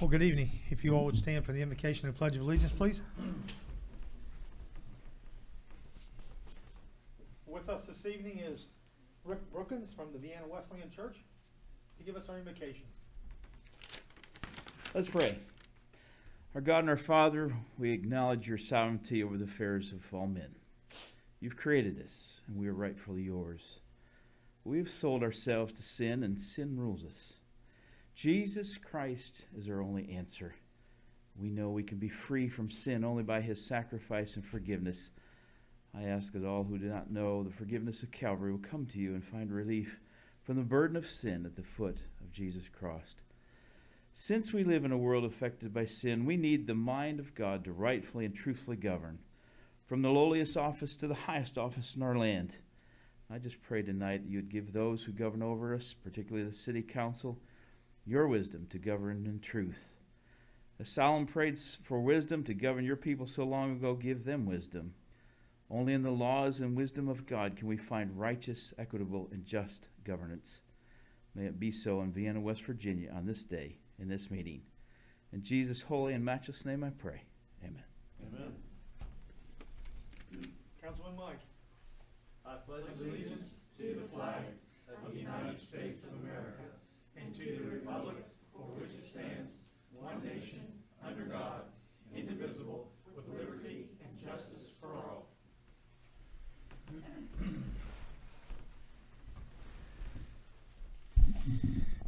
Well, good evening. If you all would stand for the invocation and pledge of allegiance, please. With us this evening is Rick Brookins from the Vienna Wesleyan Church to give us our invocation. Let's pray. Our God and our Father, we acknowledge your sovereignty over the affairs of all men. You've created us, and we are rightfully yours. We have sold ourselves to sin, and sin rules us. Jesus Christ is our only answer. We know we can be free from sin only by his sacrifice and forgiveness. I ask that all who do not know the forgiveness of Calvary will come to you and find relief from the burden of sin at the foot of Jesus Christ. Since we live in a world affected by sin, we need the mind of God to rightfully and truthfully govern, from the lowliest office to the highest office in our land. I just pray tonight that you would give those who govern over us, particularly the city council, your wisdom to govern in truth. As Solomon prayed for wisdom to govern your people so long ago, give them wisdom. Only in the laws and wisdom of God can we find righteous, equitable, and just governance. May it be so in Vienna, West Virginia, on this day, in this meeting. In Jesus' holy and matchless name I pray. Amen. Amen. Councilman Mike. I pledge allegiance to the flag of the United States of America and to the republic for which it stands, one nation, under God, indivisible, with liberty and justice for all.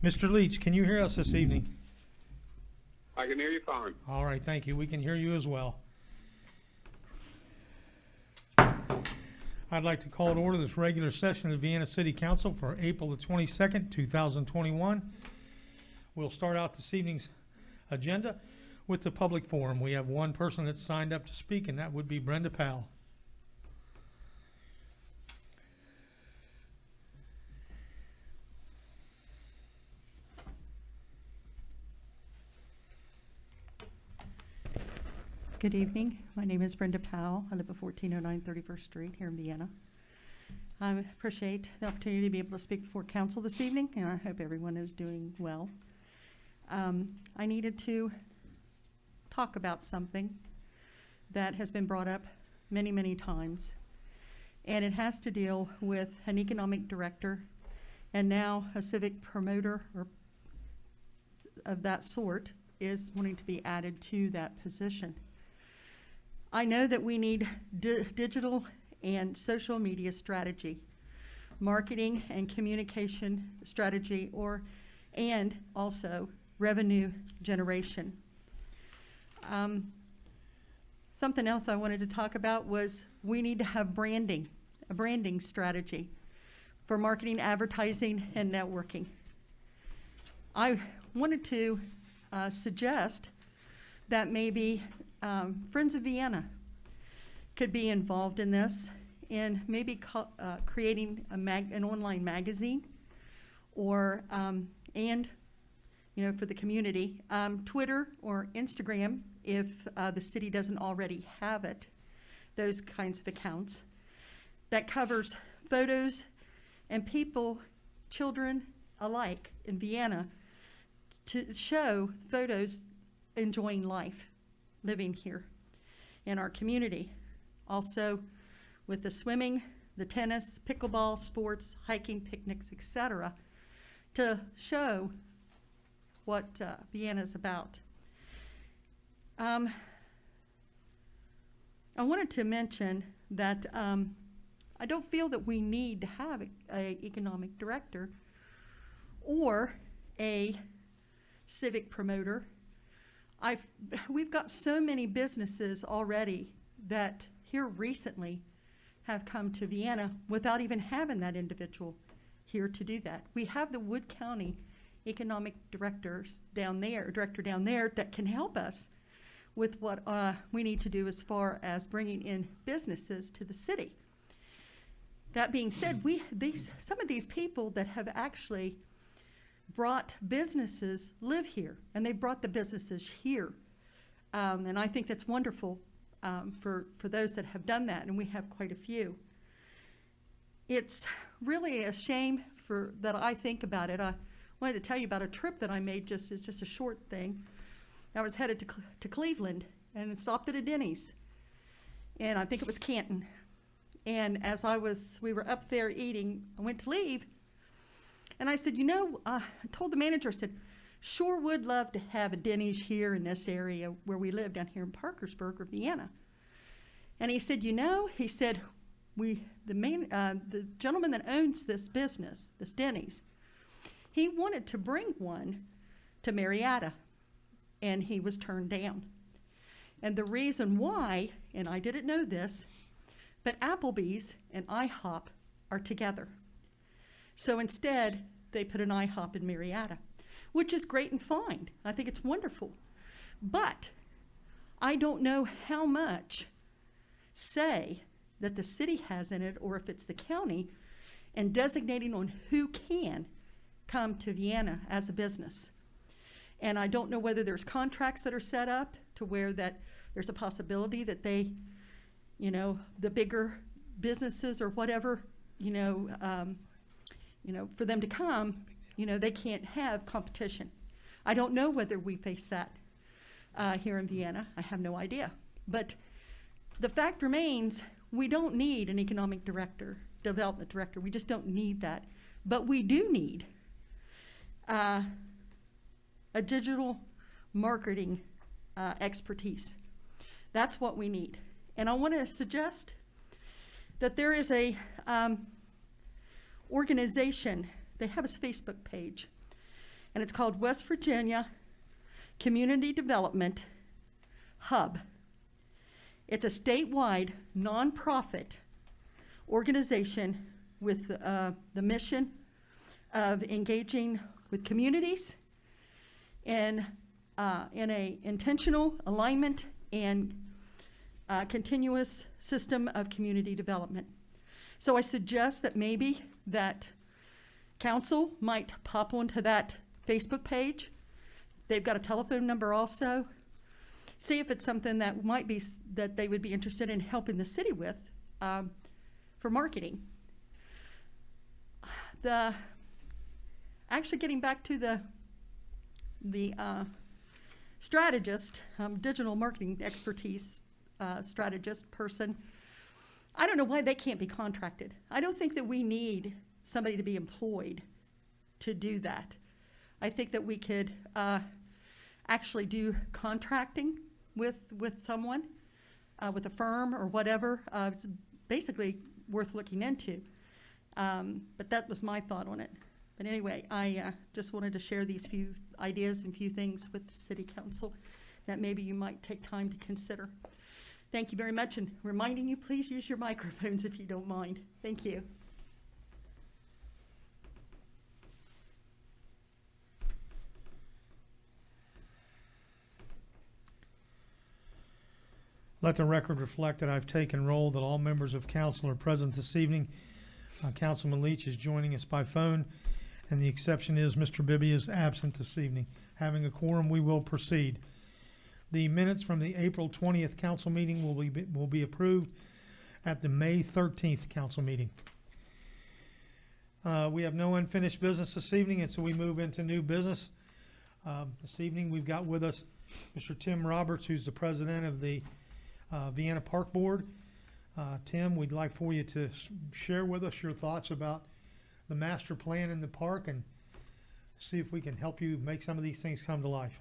Mr. Leach, can you hear us this evening? I can hear you fine. All right, thank you. We can hear you as well. I'd like to call to order this regular session of the Vienna City Council for April the 22nd, 2021. We'll start out this evening's agenda with the public forum. We have one person that's signed up to speak, and that would be Brenda Powell. Good evening. My name is Brenda Powell. I live at 1409 31st Street here in Vienna. I appreciate the opportunity to be able to speak before council this evening, and I hope everyone is doing well. I needed to talk about something that has been brought up many, many times, and it has to deal with an economic director and now a civic promoter or of that sort is wanting to be added to that position. I know that we need digital and social media strategy, marketing and communication strategy, and also revenue generation. Something else I wanted to talk about was we need to have a branding strategy for marketing, advertising, and networking. I wanted to suggest that maybe Friends of Vienna could be involved in this, in maybe creating an online magazine, or and for the community, Twitter or Instagram if the city doesn't already have it. Those kinds of accounts that covers photos and people, children alike in Vienna, to show photos enjoying life, living here in our community. Also with the swimming, the tennis, pickleball, sports, hiking, picnics, etc., to show what Vienna is about. I wanted to mention that I don't feel that we need to have an economic director or a civic promoter. We've got so many businesses already that here recently have come to Vienna without even having that individual here to do that. We have the Wood County economic director down there that can help us with what we need to do as far as bringing in businesses to the city. That being said, some of these people that have actually brought businesses live here, and they brought the businesses here. And I think that's wonderful for those that have done that, and we have quite a few. It's really a shame that I think about it. I wanted to tell you about a trip that I made, just a short thing. I was headed to Cleveland and stopped at a Denny's. And I think it was Canton. And as we were up there eating, I went to leave. And I said, I told the manager, I said, sure would love to have a Denny's here in this area where we live down here in Parkersburg or Vienna. And he said, he said, the gentleman that owns this business, this Denny's, he wanted to bring one to Marietta, and he was turned down. And the reason why, and I didn't know this, but Applebee's and IHOP are together. So instead, they put an IHOP in Marietta, which is great and fine. I think it's wonderful. But I don't know how much say that the city has in it, or if it's the county, and designating on who can come to Vienna as a business. And I don't know whether there's contracts that are set up to where that there's a possibility that they, the bigger businesses or whatever, for them to come, they can't have competition. I don't know whether we face that here in Vienna. I have no idea. But the fact remains, we don't need an economic director, development director. We just don't need that. But we do need a digital marketing expertise. That's what we need. And I want to suggest that there is a organization. They have a Facebook page, and it's called West Virginia Community Development Hub. It's a statewide nonprofit organization with the mission of engaging with communities in a intentional alignment and continuous system of community development. So I suggest that maybe that council might pop onto that Facebook page. They've got a telephone number also. See if it's something that might be, that they would be interested in helping the city with for marketing. Actually getting back to the strategist, digital marketing expertise strategist person, I don't know why they can't be contracted. I don't think that we need somebody to be employed to do that. I think that we could actually do contracting with someone, with a firm or whatever. It's basically worth looking into. But that was my thought on it. But anyway, I just wanted to share these few ideas and few things with the City Council that maybe you might take time to consider. Thank you very much, and reminding you, please use your microphones if you don't mind. Thank you. Let the record reflect that I've taken roll, that all members of council are present this evening. Councilman Leach is joining us by phone, and the exception is Mr. Bibby is absent this evening. Having a quorum, we will proceed. The minutes from the April 20th council meeting will be approved at the May 13th council meeting. We have no unfinished business this evening, and so we move into new business. This evening we've got with us Mr. Tim Roberts, who's the president of the Vienna Park Board. Tim, we'd like for you to share with us your thoughts about the master plan in the park and see if we can help you make some of these things come to life.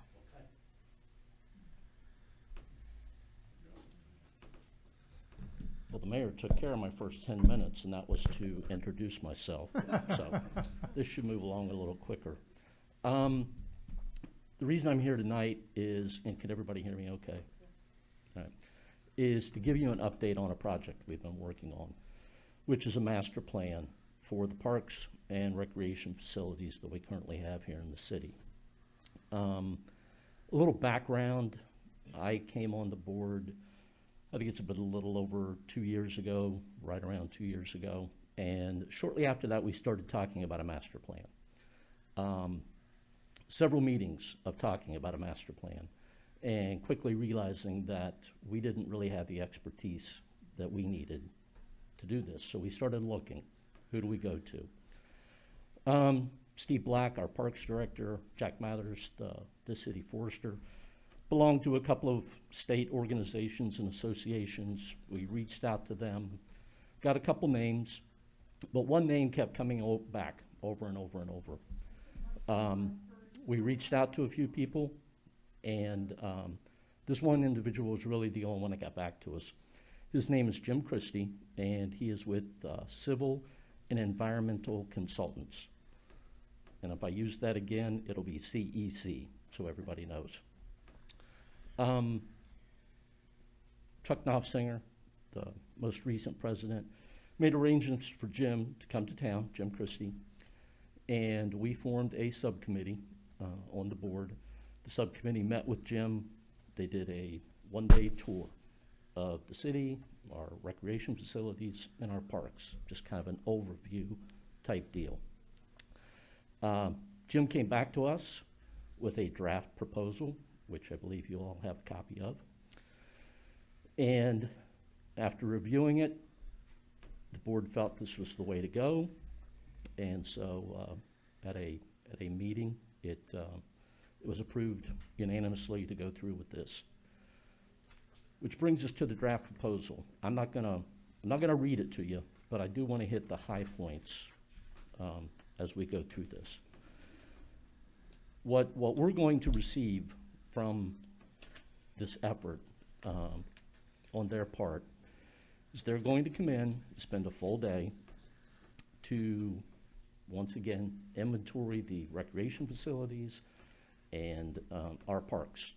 Well, the mayor took care of my first 10 minutes, and that was to introduce myself. So this should move along a little quicker. The reason I'm here tonight is, and can everybody hear me okay? All right, is to give you an update on a project we've been working on, which is a master plan for the parks and recreation facilities that we currently have here in the city. A little background, I came on the board, I think it's been a little over 2 years ago, right around 2 years ago. And shortly after that, we started talking about a master plan. Several meetings of talking about a master plan and quickly realizing that we didn't really have the expertise that we needed to do this. So we started looking, who do we go to? Steve Black, our parks director, Jack Mathers, the city forester, belong to a couple of state organizations and associations. We reached out to them, got a couple names, but one name kept coming back over and over and over. We reached out to a few people, and this one individual was really the only one that got back to us. His name is Jim Christie, and he is with Civil and Environmental Consultants. And if I use that again, it'll be CEC, so everybody knows. Chuck Knopfsinger, the most recent president, made arrangements for Jim to come to town, Jim Christie, and we formed a subcommittee on the board. The subcommittee met with Jim. They did a one-day tour of the city, our recreation facilities, and our parks, just kind of an overview type deal. Jim came back to us with a draft proposal, which I believe you all have a copy of. And after reviewing it, the board felt this was the way to go. And so at a meeting, it was approved unanimously to go through with this. Which brings us to the draft proposal. I'm not gonna read it to you, but I do want to hit the high points as we go through this. What we're going to receive from this effort on their part is they're going to come in, spend a full day to, once again, inventory the recreation facilities and our parks.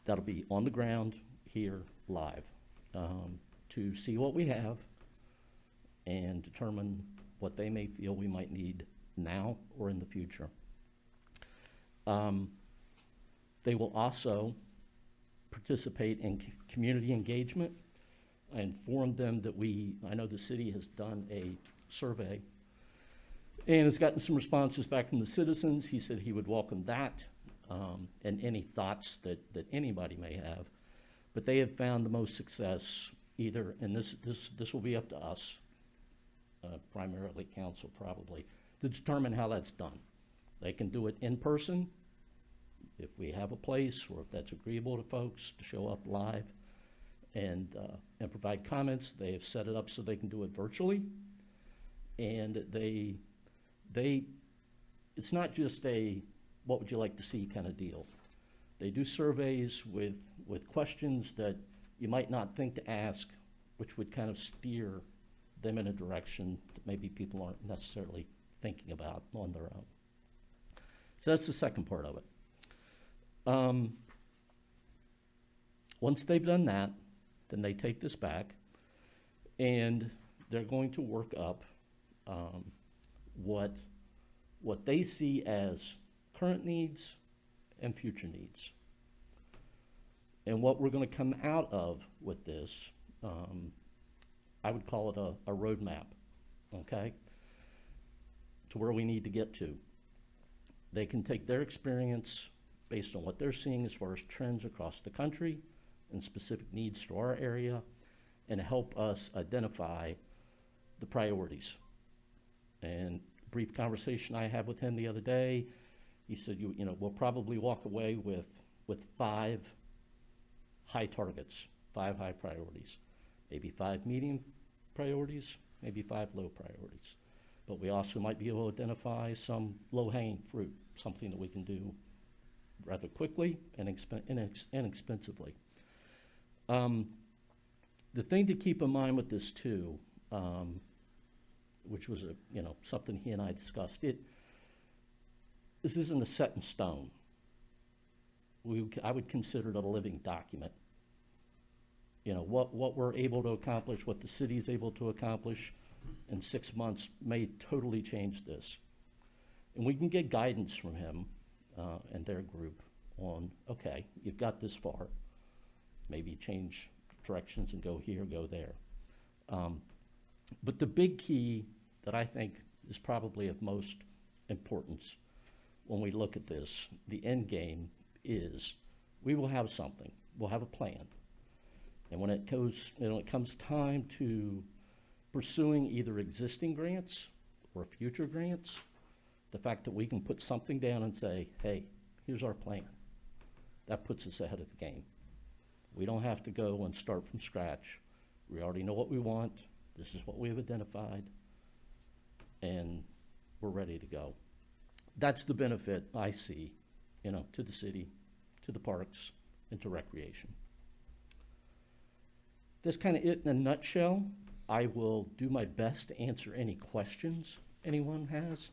That'll be on the ground here live to see what we have and determine what they may feel we might need now or in the future. They will also participate in community engagement. I informed them that I know the city has done a survey and has gotten some responses back from the citizens. He said he would welcome that and any thoughts that anybody may have. But they have found the most success either, and this will be up to us, primarily council probably, to determine how that's done. They can do it in person, if we have a place, or if that's agreeable to folks to show up live and provide comments. They have set it up so they can do it virtually. And it's not just a what would you like to see kind of deal. They do surveys with questions that you might not think to ask, which would kind of steer them in a direction that maybe people aren't necessarily thinking about on their own. So that's the second part of it. Once they've done that, then they take this back and they're going to work up what they see as current needs and future needs. And what we're going to come out of with this, I would call it a roadmap, okay, to where we need to get to. They can take their experience based on what they're seeing as far as trends across the country and specific needs to our area and help us identify the priorities. And brief conversation I had with him the other day, he said, you know, we'll probably walk away with 5 high targets, 5 high priorities, maybe 5 medium priorities, maybe 5 low priorities. But we also might be able to identify some low-hanging fruit, something that we can do rather quickly and inexpensively. The thing to keep in mind with this too, which was something he and I discussed, this isn't a set in stone. I would consider it a living document. You know, what we're able to accomplish, what the city is able to accomplish in 6 months may totally change this. And we can get guidance from him and their group on, okay, you've got this far, maybe change directions and go here, go there. But the big key that I think is probably of most importance when we look at this, the end game is we will have something, we'll have a plan. And when it comes time to pursuing either existing grants or future grants, the fact that we can put something down and say, hey, here's our plan. that puts us ahead of the game. We don't have to go and start from scratch. We already know what we want. This is what we have identified, and we're ready to go. That's the benefit I see, to the city, to the parks, and to recreation. That's kind of it in a nutshell. I will do my best to answer any questions anyone has,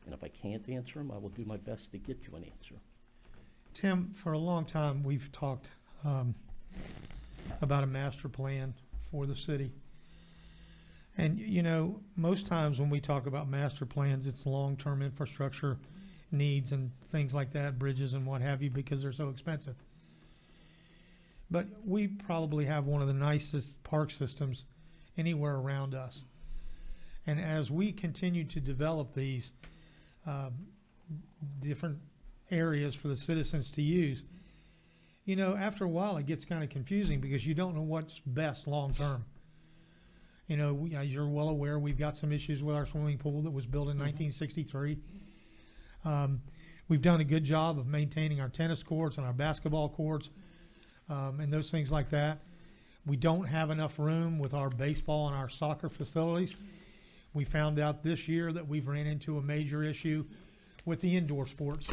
and if I can't answer them, I will do my best to get you an answer. Tim, for a long time, we've talked about a master plan for the city. And, most times when we talk about master plans, it's long-term infrastructure needs and things like that, bridges and what have you, because they're so expensive. But we probably have one of the nicest park systems anywhere around us. And as we continue to develop these different areas for the citizens to use, after a while it gets kind of confusing because you don't know what's best long-term. You're well aware we've got some issues with our swimming pool that was built in 1963. We've done a good job of maintaining our tennis courts and our basketball courts and those things like that. We don't have enough room with our baseball and our soccer facilities. We found out this year that we've ran into a major issue with the indoor sports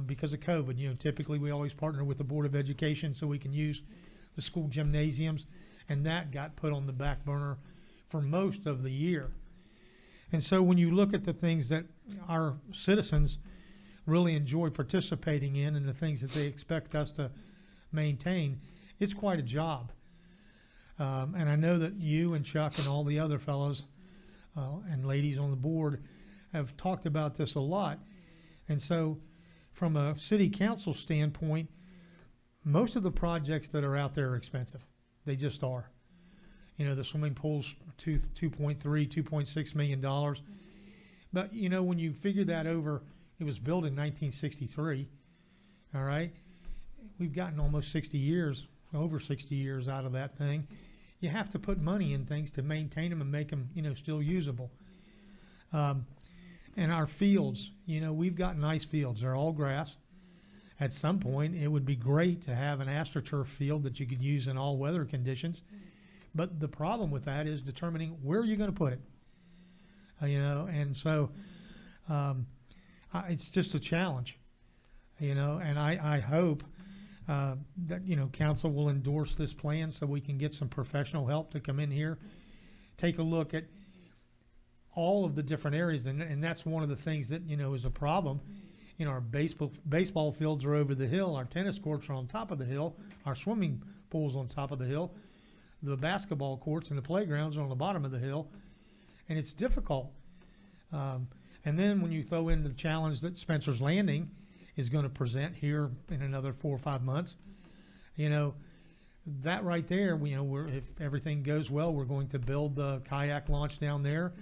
because of COVID. Typically we always partner with the Board of Education so we can use the school gymnasiums, and that got put on the back burner for most of the year. And so when you look at the things that our citizens really enjoy participating in and the things that they expect us to maintain, it's quite a job. And I know that you and Chuck and all the other fellows and ladies on the board have talked about this a lot. And so from a city council standpoint, most of the projects that are out there are expensive. They just are. The swimming pool's $2.3, $2.6 million. But, when you figure that over, it was built in 1963, all right? We've gotten almost 60 years, over 60 years out of that thing. You have to put money in things to maintain them and make them, still usable. And our fields, we've got nice fields. They're all grass. At some point, it would be great to have an AstroTurf field that you could use in all weather conditions. But the problem with that is determining where you're going to put it. And so it's just a challenge, and I hope that, council will endorse this plan so we can get some professional help to come in here, take a look at all of the different areas. And that's one of the things that, is a problem. Our baseball fields are over the hill. Our tennis courts are on top of the hill. Our swimming pool's on top of the hill. The basketball courts and the playgrounds are on the bottom of the hill. And it's difficult. And then when you throw in the challenge that Spencer's Landing is going to present here in another 4 or 5 months, that right there, if everything goes well, we're going to build the kayak launch down there.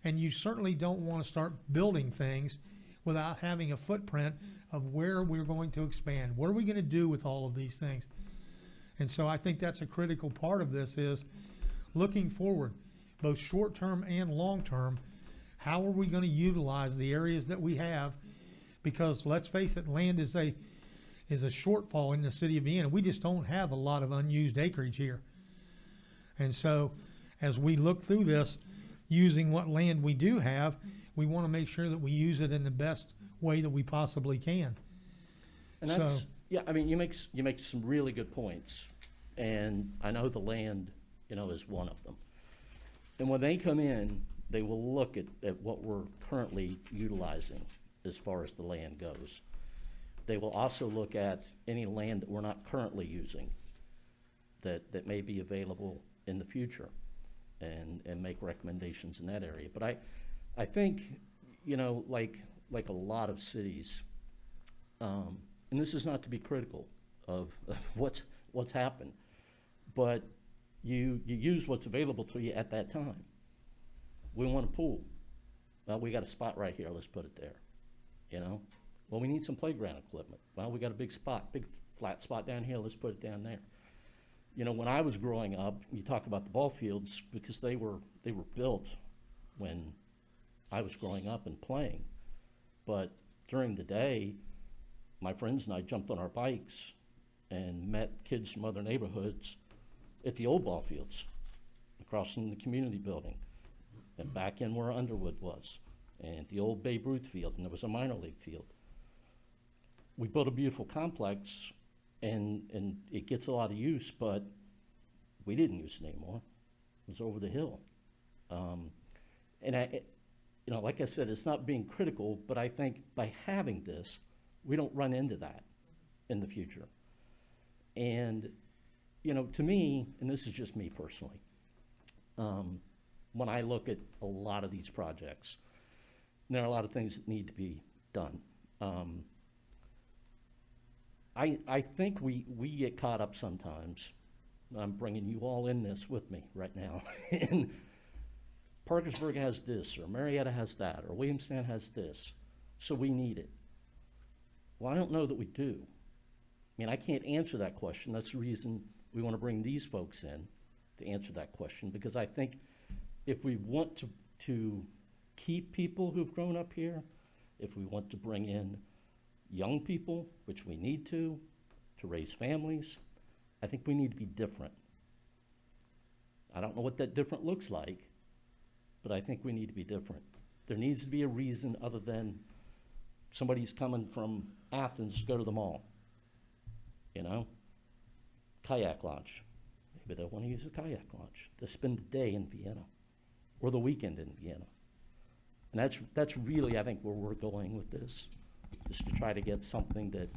And you certainly don't want to start building things without having a footprint of where we're going to expand. What are we going to do with all of these things? And so I think that's a critical part of this is looking forward, both short-term and long-term. How are we going to utilize the areas that we have? Because let's face it, land is a shortfall in the city of Vienna. We just don't have a lot of unused acreage here. And so as we look through this, using what land we do have, we want to make sure that we use it in the best way that we possibly can. And that's, you make some really good points. And I know the land, is one of them. And when they come in, they will look at what we're currently utilizing as far as the land goes. They will also look at any land that we're not currently using that may be available in the future and make recommendations in that area. But I think, like a lot of cities, and this is not to be critical of what's happened, but you use what's available to you at that time. We want a pool. Well, we got a spot right here, let's put it there, Well, we need some playground equipment. Well, we got a big flat spot down here, let's put it down there. When I was growing up, you talk about the ball fields because they were built when I was growing up and playing. But during the day, my friends and I jumped on our bikes and met kids from other neighborhoods at the old ball fields, across from the community building, and back in where Underwood was, and the old Babe Ruth field, and there was a minor league field. We built a beautiful complex, and it gets a lot of use, but we didn't use it anymore. It was over the hill. And like I said, it's not being critical, but I think by having this, we don't run into that in the future. And, to me, and this is just me personally, when I look at a lot of these projects, there are a lot of things that need to be done. I think we get caught up sometimes. I'm bringing you all in this with me right now. And Parkersburg has this, or Marietta has that, or Williamstown has this, so we need it. Well, I don't know that we do. I mean, I can't answer that question. That's the reason we want to bring these folks in to answer that question, because I think if we want to keep people who've grown up here, if we want to bring in young people, which we need to raise families, I think we need to be different. I don't know what that different looks like, but I think we need to be different. There needs to be a reason other than somebody's coming from Athens to go to the mall. Kayak launch. Maybe they'll want to use a kayak launch to spend the day in Vienna or the weekend in Vienna. And that's really, I think, where we're going with this, is to try to get something that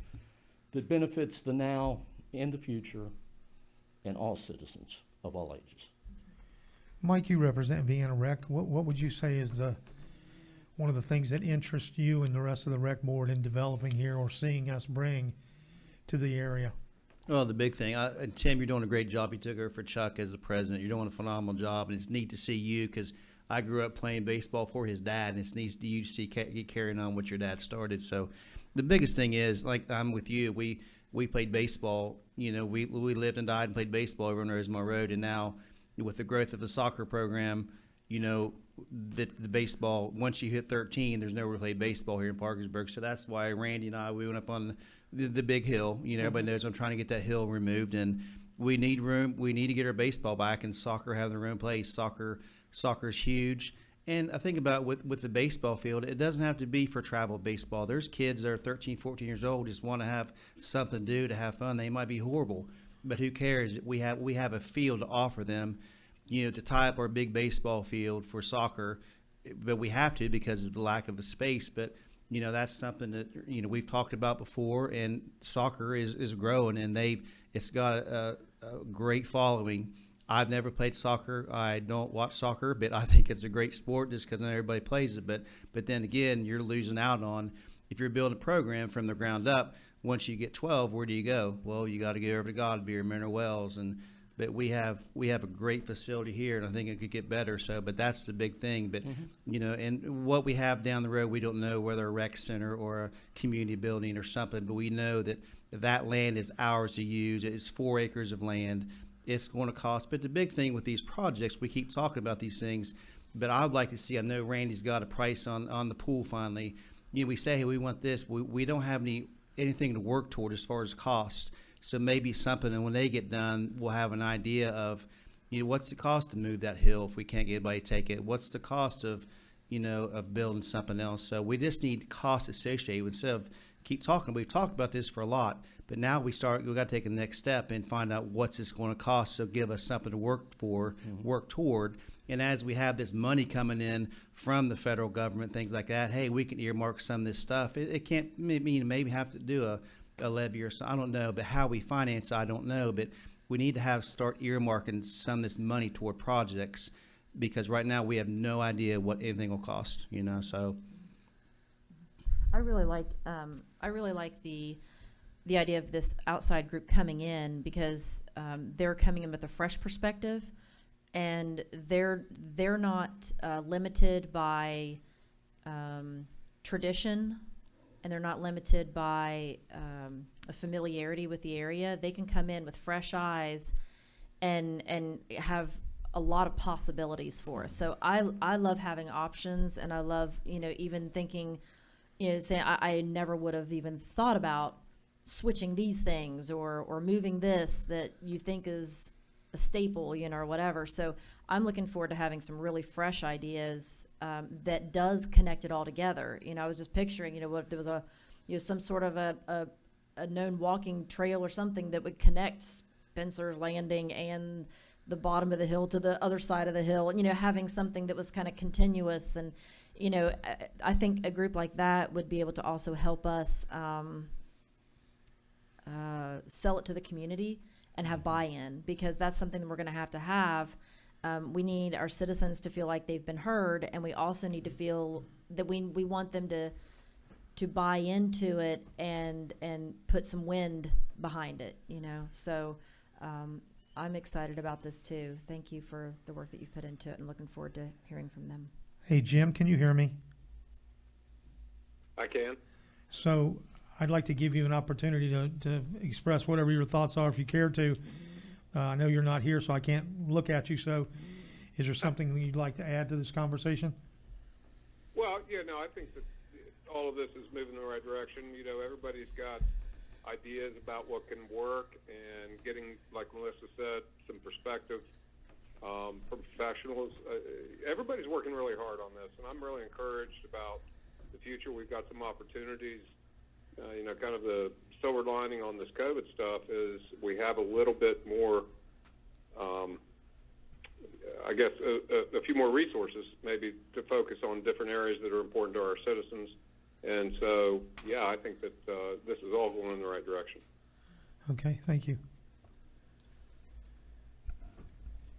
benefits the now and the future and all citizens of all ages. Mike, you represent Vienna Rec. What would you say is one of the things that interests you and the rest of the rec board in developing here or seeing us bring to the area? Well, the big thing, Tim, you're doing a great job. You took over for Chuck as the president. You're doing a phenomenal job, and it's neat to see you, because I grew up playing baseball for his dad, and it's neat to you see you carrying on what your dad started. So the biggest thing is, like I'm with you, we played baseball. We lived and died and played baseball over on Rosemont Road, and now with the growth of the soccer program, the baseball, once you hit 13, there's nowhere to play baseball here in Parkersburg. So that's why Randy and I, we went up on the big hill. Everybody knows I'm trying to get that hill removed, and we need room. We need to get our baseball back, and soccer have their own place. Soccer's huge. And I think about with the baseball field, it doesn't have to be for travel baseball. There's kids that are 13, 14 years old, just want to have something to do, to have fun. They might be horrible, but who cares? We have a field to offer them, to tie up our big baseball field for soccer. But we have to, because of the lack of a space. But that's something that we've talked about before, and soccer is growing, and it's got a great following. I've never played soccer. I don't watch soccer, but I think it's a great sport just because not everybody plays it. But then again, you're losing out on, if you're building a program from the ground up, once you get 12, where do you go? Well, you got to go over to Godby or Mineral Wells, but we have a great facility here, and I think it could get better. So, but that's the big thing. But and what we have down the road, we don't know whether a rec center or a community building or something. But we know that land is ours to use. It's 4 acres of land. It's going to cost. But the big thing with these projects, we keep talking about these things, but I'd like to see, I know Randy's got a price on the pool finally. We say, hey, we want this. We don't have anything to work toward as far as cost. So maybe something, and when they get done, we'll have an idea of, what's the cost to move that hill if we can't get anybody to take it? What's the cost of building something else? So we just need cost associated instead of keep talking. We've talked about this for a lot, but now we've got to take the next step and find out what's this going to cost. So give us something to work toward. And as we have this money coming in from the federal government, things like that, hey, we can earmark some of this stuff. It can't mean maybe have to do a levy or something. I don't know, but how we finance, I don't know. But we need to start earmarking some of this money toward projects, because right now we have no idea what anything will cost. So. I really like the idea of this outside group coming in, because they're coming in with a fresh perspective, and they're not limited by tradition, and they're not limited by a familiarity with the area. They can come in with fresh eyes and have a lot of possibilities for us. So I love having options, and I love even thinking you know, saying I never would have even thought about switching these things or moving this that you think is a staple, you know, or whatever. So I'm looking forward to having some really fresh ideas that does connect it all together. You know, I was just picturing, you know, what if there was some sort of a known walking trail or something that would connect Spencer's Landing and the bottom of the hill to the other side of the hill, and, you know, having something that was kind of continuous. And, you know, I think a group like that would be able to also help us sell it to the community and have buy-in, because that's something that we're going to have. We need our citizens to feel like they've been heard, and we also need to feel that we want them to buy into it and put some wind behind it, you know. So I'm excited about this too. Thank you for the work that you've put into it, and looking forward to hearing from them. Hey, Jim, can you hear me? I can. So I'd like to give you an opportunity to express whatever your thoughts are if you care to. I know you're not here, so I can't look at you. So is there something you'd like to add to this conversation? Well, yeah, no, I think that all of this is moving in the right direction. You know, everybody's got ideas about what can work, and getting, like Melissa said, some perspective from professionals. Everybody's working really hard on this, and I'm really encouraged about the future. We've got some opportunities. You know, kind of the silver lining on this COVID stuff is we have a little bit more, I guess, a few more resources maybe to focus on different areas that are important to our citizens. And so, yeah, I think that this is all going in the right direction. Okay, thank you.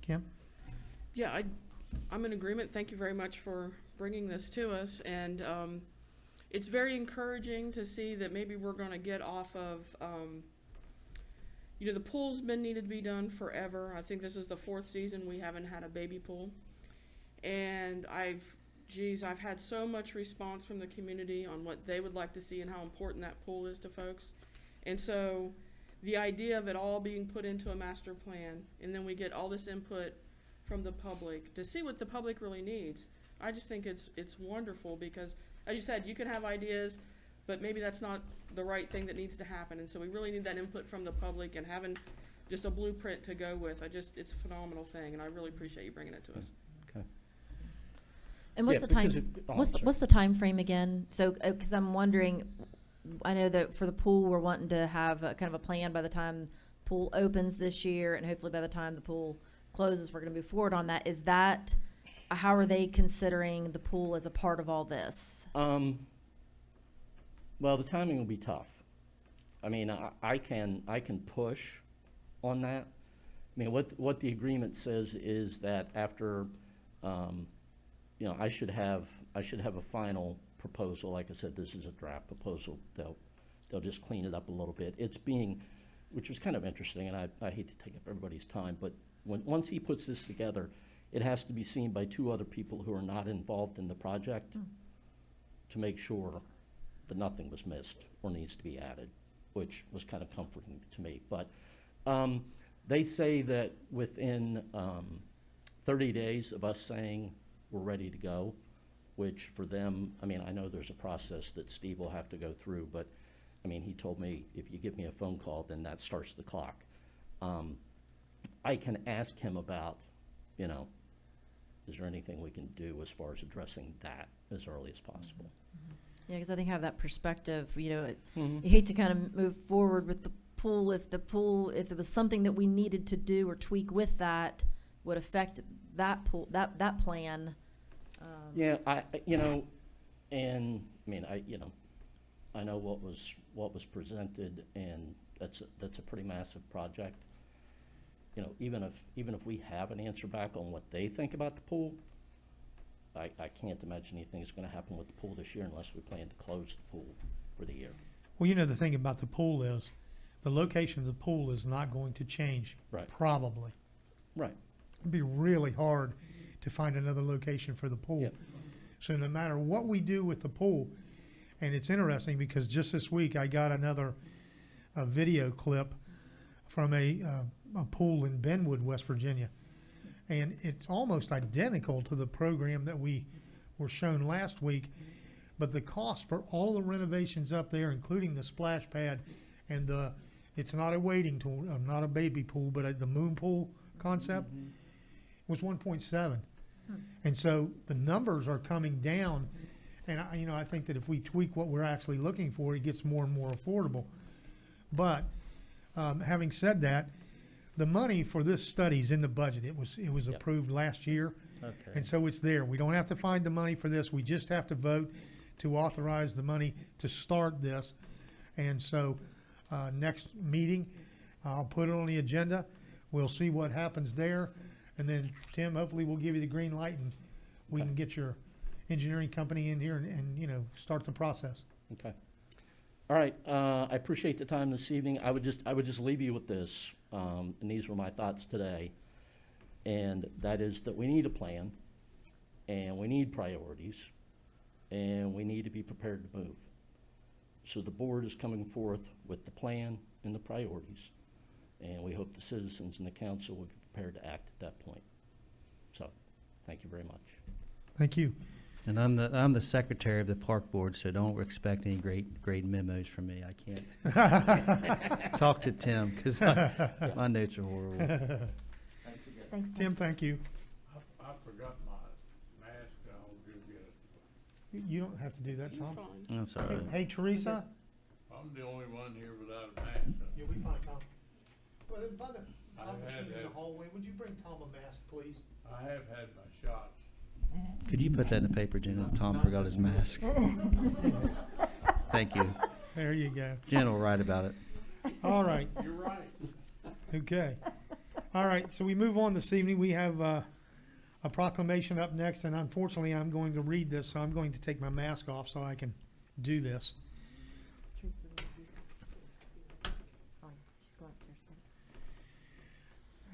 Kim? Yeah, I'm in agreement. Thank you very much for bringing this to us. And it's very encouraging to see that maybe we're going to get off of, you know, the pool's been needed to be done forever. I think this is the 4th season we haven't had a baby pool. And I've had so much response from the community on what they would like to see and how important that pool is to folks. And so the idea of it all being put into a master plan, and then we get all this input from the public to see what the public really needs. I just think it's wonderful, because, as you said, you can have ideas, but maybe that's not the right thing that needs to happen. And so we really need that input from the public, and having just a blueprint to go with. It's a phenomenal thing, and I really appreciate you bringing it to us. Okay. And what's Yeah, the time? because What's the time frame again? So, because I'm wondering, I know that for the pool, we're wanting to have kind of a plan by the time pool opens this year, and hopefully by the time the pool closes, we're going to move forward on that. Is that, how are they considering the pool as a part of all this? Well, the timing will be tough. I mean, I can push on that. I mean, what the agreement says is that after, you know, I should have a final proposal. Like I said, this is a draft proposal. They'll just clean it up a little bit. It's being, which was kind of interesting, and I hate to take up everybody's time, but once he puts this together, it has to be seen by 2 other people who are not involved in the project to make sure that nothing was missed or needs to be added, which was kind of comforting to me. But they say that within 30 days of us saying we're ready to go, which for them, I mean, I know there's a process that Steve will have to go through, but I mean, he told me if you give me a phone call, then that starts the clock. I can ask him about, you know, is there anything we can do as far as addressing that as early as possible? Yeah, because I think have that perspective, you know, you hate to kind of move forward with the pool if there was something that we needed to do or tweak with that would affect that pool, that plan. Yeah, you know, and I mean, I know what was presented, and that's a pretty massive project. You know, even if we have an answer back on what they think about the pool, I can't imagine anything's going to happen with the pool this year unless we plan to close the pool for the year. Well, you know, the thing about the pool is the location of the pool is not going to change. Right. Probably. Right. It'd be really hard to find another location for the pool. Yep. So no matter what we do with the pool, and it's interesting because just this week I got another video clip from a pool in Benwood, West Virginia. And it's almost identical to the program that we were shown last week, But the cost for all the renovations up there, including the splash pad and it's not a wading pool, not a baby pool, but the moon pool concept, was 1.7. And so the numbers are coming down. And I think that if we tweak what we're actually looking for, it gets more and more affordable. But having said that, the money for this study is in the budget. It was Yep. approved last year. Okay. And so it's there. We don't have to find the money for this. We just have to vote to authorize the money to start this. And so next meeting, I'll put it on the agenda. We'll see what happens there. And then, Tim, hopefully we'll give you the green light and we Okay. can get your engineering company in here and start the process. Okay. All right, I appreciate the time this evening. I would just leave you with this, and these were my thoughts today. And that is that we need a plan, and we need priorities, and we need to be prepared to move. So the board is coming forth with the plan and the priorities, and we hope the citizens and the council will be prepared to act at that point. So, thank you very much. Thank you. And I'm the secretary of the park board, so don't expect any great memos from me. I can't talk to Tim because my notes are horrible. Thanks, Tim, thank you. I forgot my mask. I'll go get it. You don't have to do that, You're Tom. fine. I'm sorry. Hey, Teresa? I'm the only one here without a mask. You'll be fine, Tom. Well, then by the I've opportunity had in the that. hallway, would you bring Tom a mask, please? I have had my shots. Could you put that in the paper, Jen? Tom forgot his mask. Thank you. There you go. Jen will write about it. All right, You're right. okay. All right, so we move on this evening. We have a proclamation up next, and unfortunately, I'm going to read this, so I'm going to take my mask off so I can do this.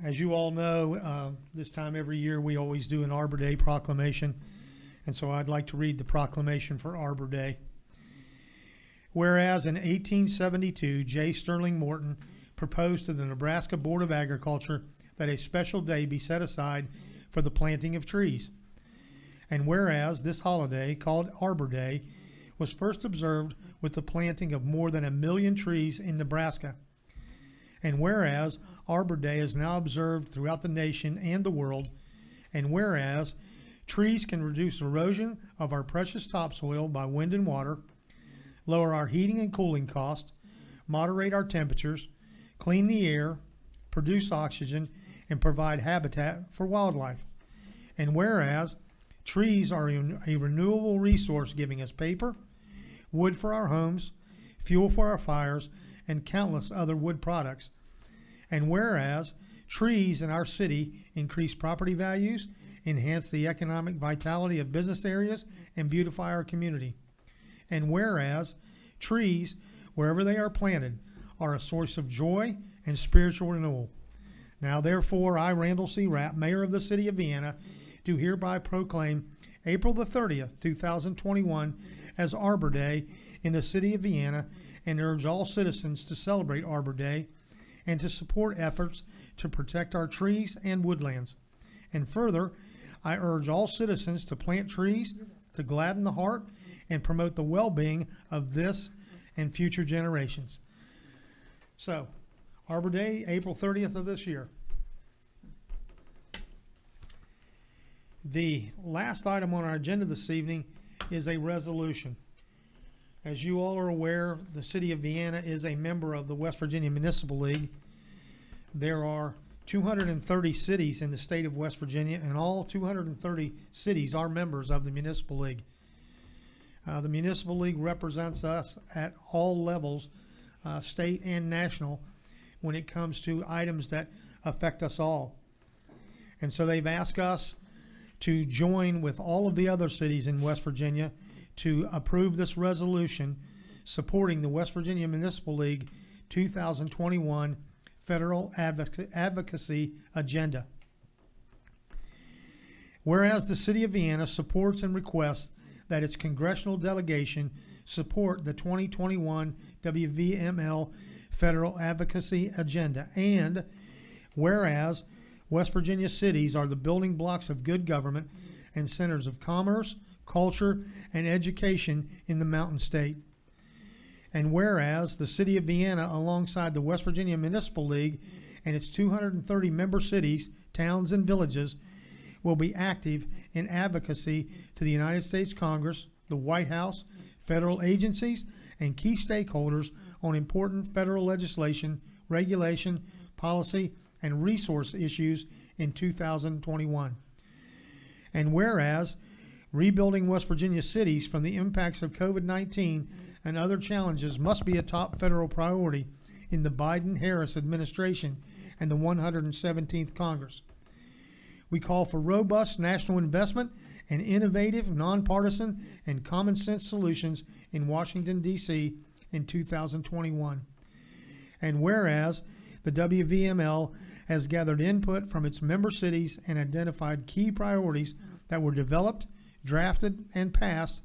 As you all know, this time every year, we always do an Arbor Day proclamation. And so I'd like to read the proclamation for Arbor Day. Whereas in 1872, J. Sterling Morton proposed to the Nebraska Board of Agriculture that a special day be set aside for the planting of trees. And whereas this holiday, called Arbor Day, was first observed with the planting of more than 1 million trees in Nebraska. And whereas Arbor Day is now observed throughout the nation and the world, and whereas trees can reduce erosion of our precious topsoil by wind and water, lower our heating and cooling costs, moderate our temperatures, clean the air, produce oxygen, and provide habitat for wildlife. And whereas trees are a renewable resource giving us paper, wood for our homes, fuel for our fires, and countless other wood products. And whereas trees in our city increase property values, enhance the economic vitality of business areas, and beautify our community. And whereas trees, wherever they are planted, are a source of joy and spiritual renewal. Now therefore, I, Randall C. Rapp, Mayor of the City of Vienna, do hereby proclaim April the 30th, 2021 as Arbor Day in the City of Vienna, and urge all citizens to celebrate Arbor Day and to support efforts to protect our trees and woodlands. And further, I urge all citizens to plant trees to gladden the heart and promote the well-being of this and future generations. So, Arbor Day, April 30th of this year. The last item on our agenda this evening is a resolution. As you all are aware, the City of Vienna is a member of the West Virginia Municipal League. There are 230 cities in the state of West Virginia, and all 230 cities are members of the Municipal League. The Municipal League represents us at all levels, state and national, when it comes to items that affect us all. And so they've asked us to join with all of the other cities in West Virginia to approve this resolution supporting the West Virginia Municipal League 2021 Federal Advocacy Agenda. Whereas the City of Vienna supports and requests that its congressional delegation support the 2021 WVML Federal Advocacy Agenda, and whereas West Virginia cities are the building blocks of good government and centers of commerce, culture, and education in the Mountain State. And whereas the City of Vienna, alongside the West Virginia Municipal League and its 230 member cities, towns, and villages, will be active in advocacy to the United States Congress, the White House, federal agencies, and key stakeholders on important federal legislation, regulation, policy, and resource issues in 2021. And whereas rebuilding West Virginia cities from the impacts of COVID-19 and other challenges must be a top federal priority in the Biden-Harris administration and the 117th Congress. We call for robust national investment and innovative, nonpartisan, and common sense solutions in Washington, D.C. in 2021. And whereas the WVML has gathered input from its member cities and identified key priorities that were developed, drafted, and passed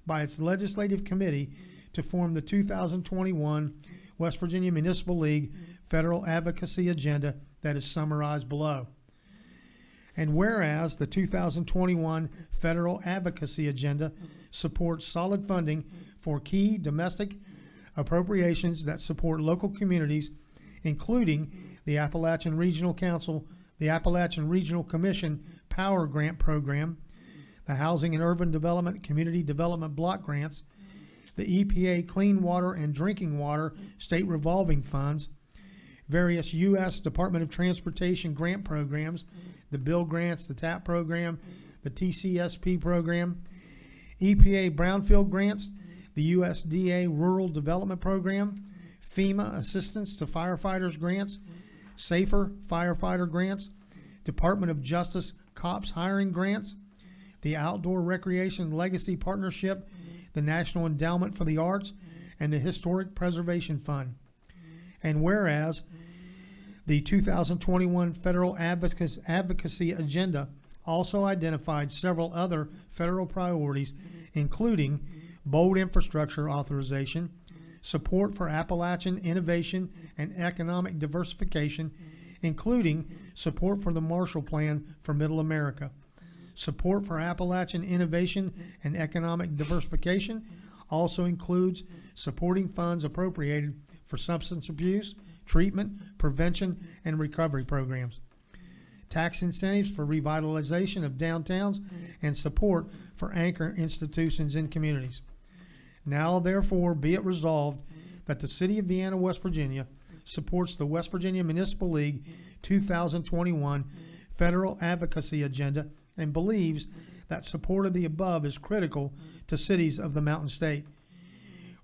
by its legislative committee to form the 2021 West Virginia Municipal League Federal Advocacy Agenda that is summarized below. And whereas the 2021 Federal Advocacy Agenda supports solid funding for key domestic appropriations that support local communities, including the Appalachian Regional Council, the Appalachian Regional Commission Power Grant Program, the Housing and Urban Development Community Development Block Grants, the EPA Clean Water and Drinking Water State Revolving Funds, various U.S. Department of Transportation grant programs, the Bill Grants, the TAP program, the TCSP program, EPA Brownfield Grants, the USDA Rural Development Program, FEMA Assistance to Firefighters Grants, Safer Firefighter Grants, Department of Justice Cops Hiring Grants, the Outdoor Recreation Legacy Partnership, the National Endowment for the Arts, and the Historic Preservation Fund. And whereas the 2021 Federal Advocacy Agenda also identified several other federal priorities, including bold infrastructure authorization, support for Appalachian innovation and economic diversification, including support for the Marshall Plan for Middle America. Support for Appalachian innovation and economic diversification also includes supporting funds appropriated for substance abuse, treatment, prevention, and recovery programs, tax incentives for revitalization of downtowns, and support for anchor institutions in communities. Now, therefore, be it resolved that the City of Vienna, West Virginia, supports the West Virginia Municipal League 2021 Federal Advocacy Agenda and believes that support of the above is critical to cities of the Mountain State.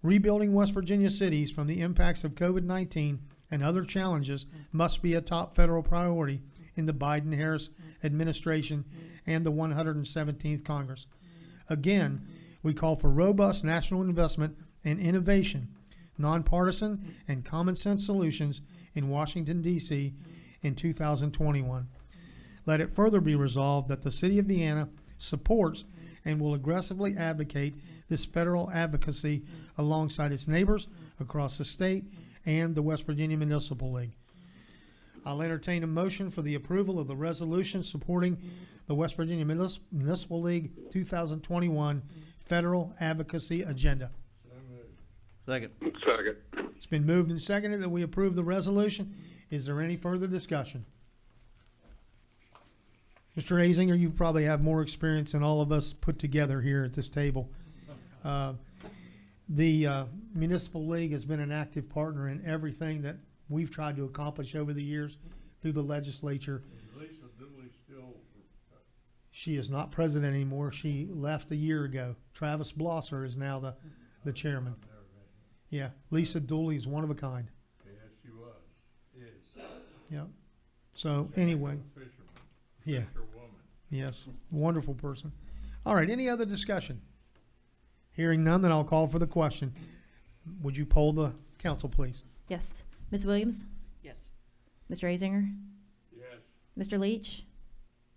Rebuilding West Virginia cities from the impacts of COVID-19 and other challenges must be a top federal priority in the Biden-Harris administration and the 117th Congress. Again, we call for robust national investment and innovation, nonpartisan and common sense solutions in Washington, D.C. in 2021. Let it further be resolved that the City of Vienna supports and will aggressively advocate this federal advocacy alongside its neighbors across the state and the West Virginia Municipal League. I'll entertain a motion for the approval of the resolution supporting the West Virginia Municipal League 2021 Federal Advocacy Agenda. Second. Second. It's been moved and seconded that we approve the resolution. Is there any further discussion? Mr. Azinger, you probably have more experience than all of us put together here at this table. The Municipal League has been an active partner in everything that we've tried to accomplish over the years through the legislature. Is Lisa Dooley still? She is not president anymore. She left a year ago. Travis Blosser is now the chairman. Yeah, Lisa Dooley is one of a kind. Yes, she was. Is. Yeah. So anyway, Fisherman. yeah, Fisherwoman. yes, wonderful person. All right, any other discussion? Hearing none, then I'll call for the question. Would you poll the council, please? Yes. Ms. Williams? Yes. Mr. Azinger? Yes. Mr. Leach?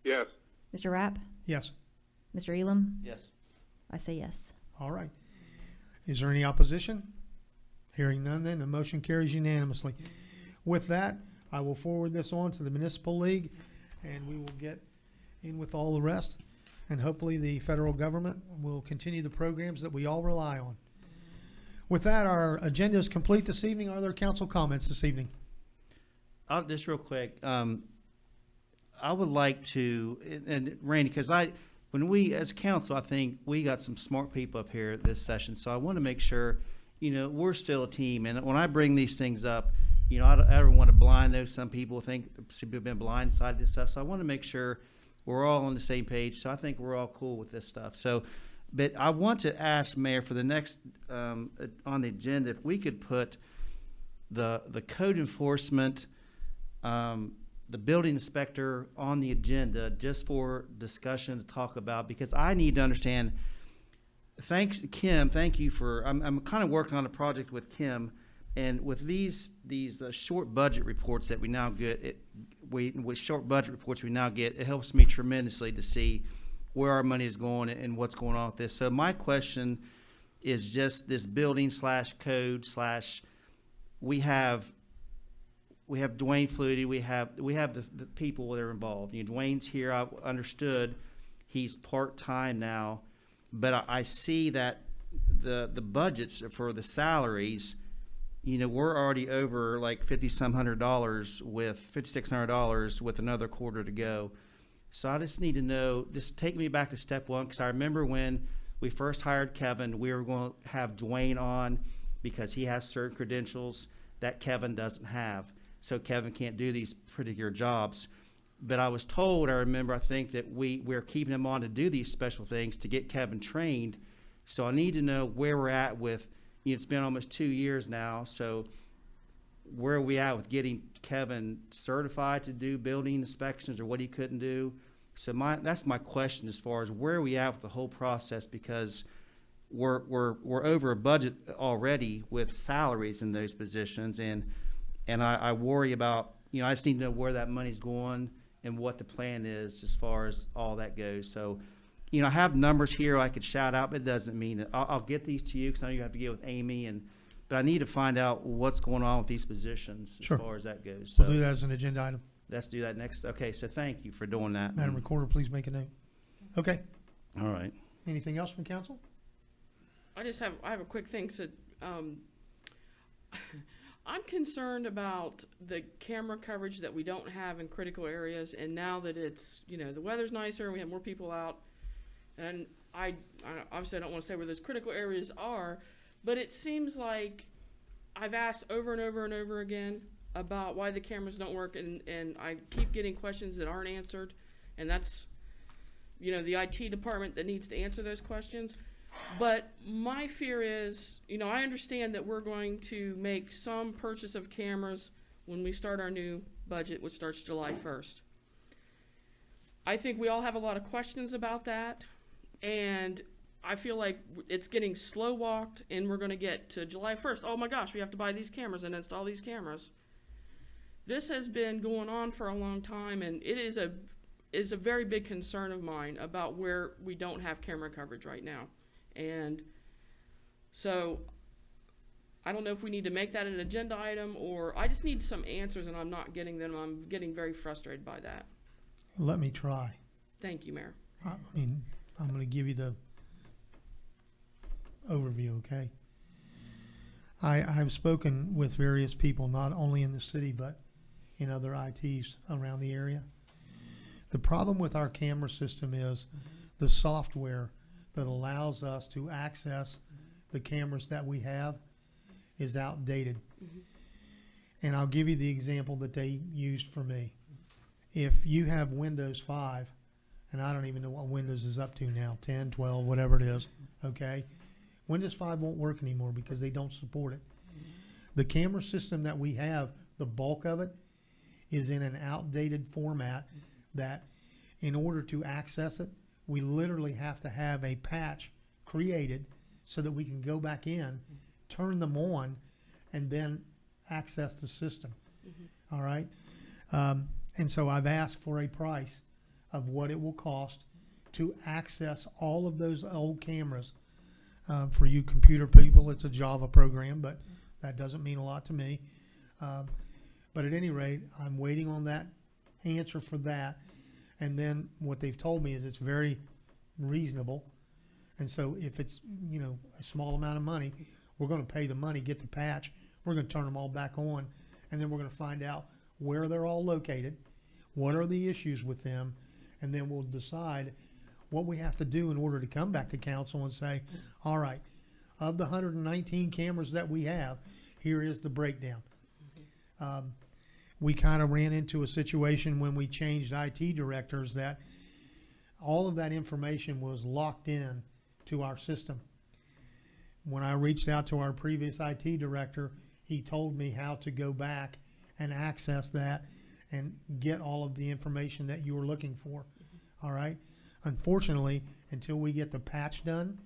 Yes. Mr. Rapp? Yes. Mr. Elam? Yes. I say yes. All right. Is there any opposition? Hearing none, then the motion carries unanimously. With that, I will forward this on to the Municipal League, and we will get in with all the rest. and hopefully the federal government will continue the programs that we all rely on. With that, our agenda is complete this evening. Are there council comments this evening? I'll just real quick. I would like to, and Randy, because when we as council, I think we got some smart people up here this session, so I want to make sure, we're still a team. And when I bring these things up, I don't want to blind those. Some people think people have been blindsided and stuff, so I want to make sure we're all on the same page. So I think we're all cool with this stuff. So, but I want to ask Mayor for the next on the agenda if we could put the code enforcement, the building inspector on the agenda just for discussion to talk about, because I need to understand. Thanks, Kim. Thank you for. I'm kind of working on a project with Kim, and with these short budget reports that we now get, with short budget reports we now get, it helps me tremendously to see where our money is going and what's going on with this. So my question is just this building / code / we have Dwayne Flutie, we have the people that are involved. Dwayne's here. I understood he's part-time now, but I see that the budgets for the salaries, we're already over like $5,600 with another quarter to go. So I just need to know, just take me back to step one, because I remember when we first hired Kevin, we were going to have Dwayne on because he has certain credentials that Kevin doesn't have. So Kevin can't do these particular jobs. But I was told, I think that we're keeping him on to do these special things to get Kevin trained. So I need to know where we're at with, it's been almost 2 years now. So where are we at with getting Kevin certified to do building inspections, or what he couldn't do? So that's my question as far as where are we at with the whole process, because we're over a budget already with salaries in those positions, and I worry about, I just need to know where that money's going and what the plan is as far as all that goes. So, I have numbers here I could shout out, but it doesn't mean it. I'll get these to you, because I know you have to get with Amy, but I need to find out what's going on with these positions as Sure. far as that goes. So We'll do that as an agenda item. let's do that next. Okay, so thank you for doing that. Madam Recorder, please make a note. Okay. All right. Anything else from council? I have a quick thing. So, I'm concerned about the camera coverage that we don't have in critical areas, and now that it's, the weather's nicer and we have more people out, and I obviously I don't want to say where those critical areas are, but it seems like I've asked over and over and over again about why the cameras don't work, and I keep getting questions that aren't answered, and that's, the IT department that needs to answer those questions. But my fear is, I understand that we're going to make some purchase of cameras when we start our new budget, which starts July 1st. I think we all have a lot of questions about that, and I feel like it's getting slow walked, and we're going to get to July 1st. Oh my gosh, we have to buy these cameras and install these cameras. This has been going on for a long time, and it is a very big concern of mine about where we don't have camera coverage right now. And so I don't know if we need to make that an agenda item, or I just need some answers, and I'm not getting them. I'm getting very frustrated by that. Let me try. Thank you, Mayor. I'm going to give you the overview, okay? I've spoken with various people, not only in the city, but in other ITs around the area. The problem with our camera system is the software that allows us to access the cameras that we have is outdated. Mm-hmm. And I'll give you the example that they used for me. If you have Windows 5, and I don't even know what Windows is up to now, 10, 12, whatever it is, okay? Windows 5 won't work anymore because they don't support it. The camera system that we have, the bulk of it, is in an outdated format that in order to access it, we literally have to have a patch created so that we can go back in, turn them on, and then access the system. Mm-hmm. All right? And so I've asked for a price of what it will cost to access all of those old cameras. For you computer people, it's a Java program, but that doesn't mean a lot to me. But at any rate, I'm waiting on that answer for that. And then what they've told me is it's very reasonable. And so if it's, you know, a small amount of money, we're gonna pay the money, get the patch, we're gonna turn them all back on, and then we're gonna find out where they're all located, what are the issues with them, and then we'll decide what we have to do in order to come back to council and say, all right, of the 119 cameras that we have, here is the breakdown. We kind of ran into a situation when we changed IT directors that all of that information was locked in to our system. When I reached out to our previous IT director, he told me how to go back and access that and get all of the information that you were looking for. All right? Unfortunately, until we get the patch done,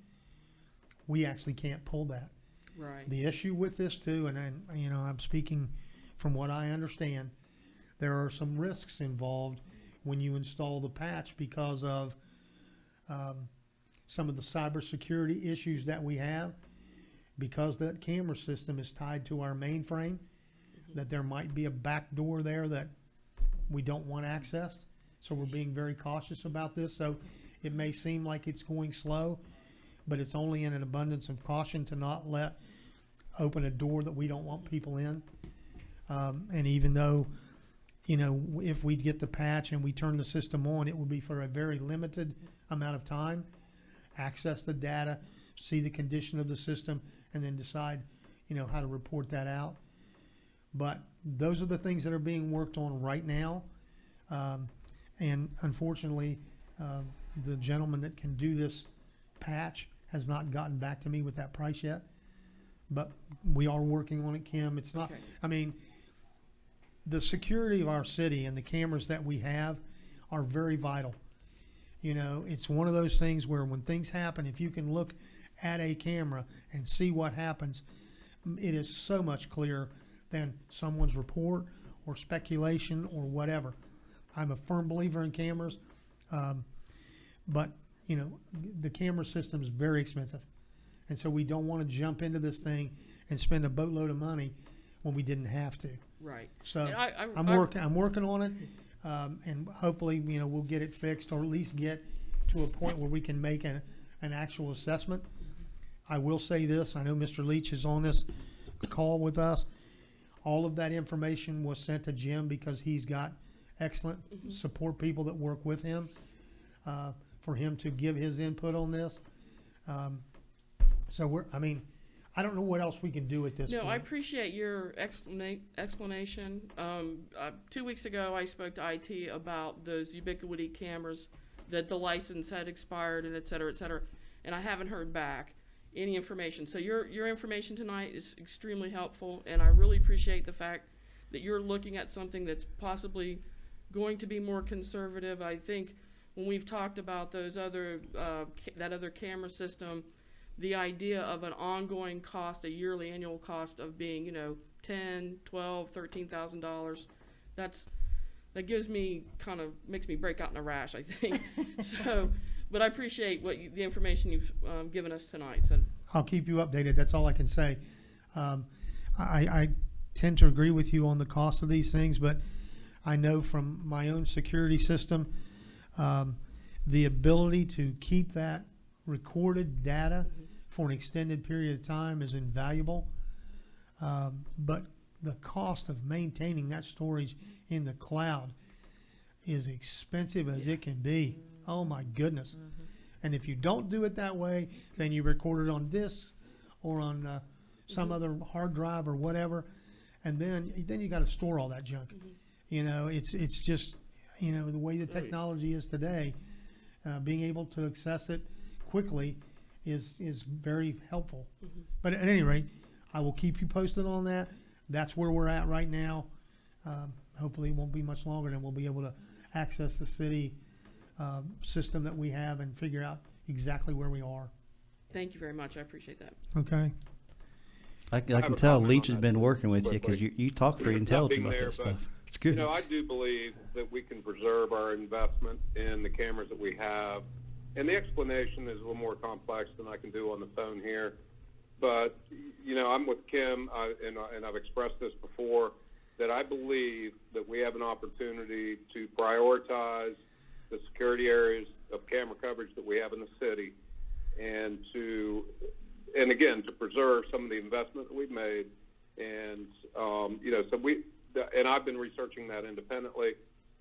we actually can't pull that. Right. The issue with this too, and you know, I'm speaking from what I understand, there are some risks involved when you install the patch because of some of the cybersecurity issues that we have. Because that camera system is tied to our mainframe, that there might be a back door there that we don't want accessed. So we're being very cautious about this. So it may seem like it's going slow, but it's only in an abundance of caution to not open a door that we don't want people in. And even though, you know, if we get the patch and we turn the system on, it will be for a very limited amount of time. Access the data, see the condition of the system, and then decide, you know, how to report that out. But those are the things that are being worked on right now. And unfortunately, the gentleman that can do this patch has not gotten back to me with that price yet. But we are working on it, Kim. It's not, Okay. I mean, the security of our city and the cameras that we have are very vital. You know, it's one of those things where when things happen, if you can look at a camera and see what happens, it is so much clearer than someone's report or speculation or whatever. I'm a firm believer in cameras, but, you know, the camera system is very expensive. And so we don't want to jump into this thing and spend a boatload of money when we didn't have to. Right. So And I'm working on it, and hopefully, you know, we'll get it fixed, or at least get to a point where we can make an actual assessment. I will say this, I know Mr. Leach is on this call with us. All of that information was sent to Jim because he's got excellent support people that work with him, for him to give his input on this. So I don't know what else we can do at this point. No, I appreciate your explanation. 2 weeks ago, I spoke to IT about those ubiquity cameras, that the license had expired and et cetera, and I haven't heard back any information. So your information tonight is extremely helpful, and I really appreciate the fact that you're looking at something that's possibly going to be more conservative. I think when we've talked about those other that other camera system, the idea of an ongoing cost, a yearly annual cost of being, you know, $10,000, $12,000, $13,000, that gives me makes me break out in a rash, I think. So, but I appreciate the information you've given us tonight. So I'll keep you updated. That's all I can say. I tend to agree with you on the cost of these things, but I know from my own security system, the ability to keep that recorded data for an extended period of time is invaluable. But the cost of maintaining that storage in the cloud is expensive as it can be. Oh my goodness. And if you don't do it that way, then you record it on disk or on some other hard drive or whatever, and then you got to store all that junk. You know, it's just, you know, the way the technology is today, being able to access it quickly is very helpful. But at any rate, I will keep you posted on that. That's where we're at right now. Hopefully it won't be much longer, and we'll be able to access the city system that we have and figure out exactly where we are. thank you very much. I appreciate that. Okay. I have can a tell comment Leach on has that been working with you because quickly. you talk very Not intelligent being about there, that but, stuff. It's good. You know, I do believe that we can preserve our investment in the cameras that we have. And the explanation is a little more complex than I can do on the phone here. But, you know, I'm with Kim, and I've expressed this before, that I believe that we have an opportunity to prioritize the security areas of camera coverage that we have in the city, and again, to preserve some of the investment that we've made. And, and I've been researching that independently.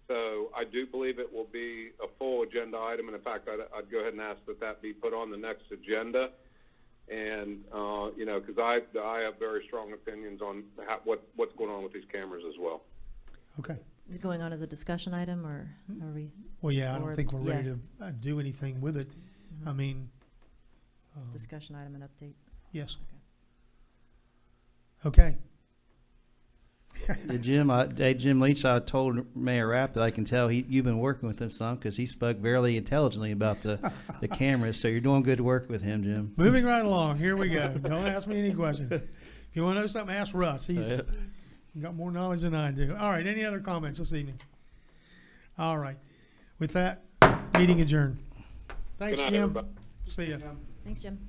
So I do believe it will be a full agenda item. And in fact, I'd go ahead and ask that be put on the next agenda. And, because I have very strong opinions on what's going on with these cameras as well. Okay. Is it going on as a discussion item, or are we? Well, yeah, I don't Or- think we're ready yeah. to do anything with it. I mean, Discussion item and update. yes. Okay. Jim Leach, I told Mayor Rapp that I can tell you've been working with him some because he spoke very intelligently about the cameras. So you're doing good work with him, Jim. Moving right along. Here we go. Don't ask me any questions. If you want to know something, ask Russ. He's got more knowledge than I do. All right. Any other comments this evening? All right. With that, meeting adjourned. Thanks, Good night, Jim. everybody. See ya. Thanks, Jim.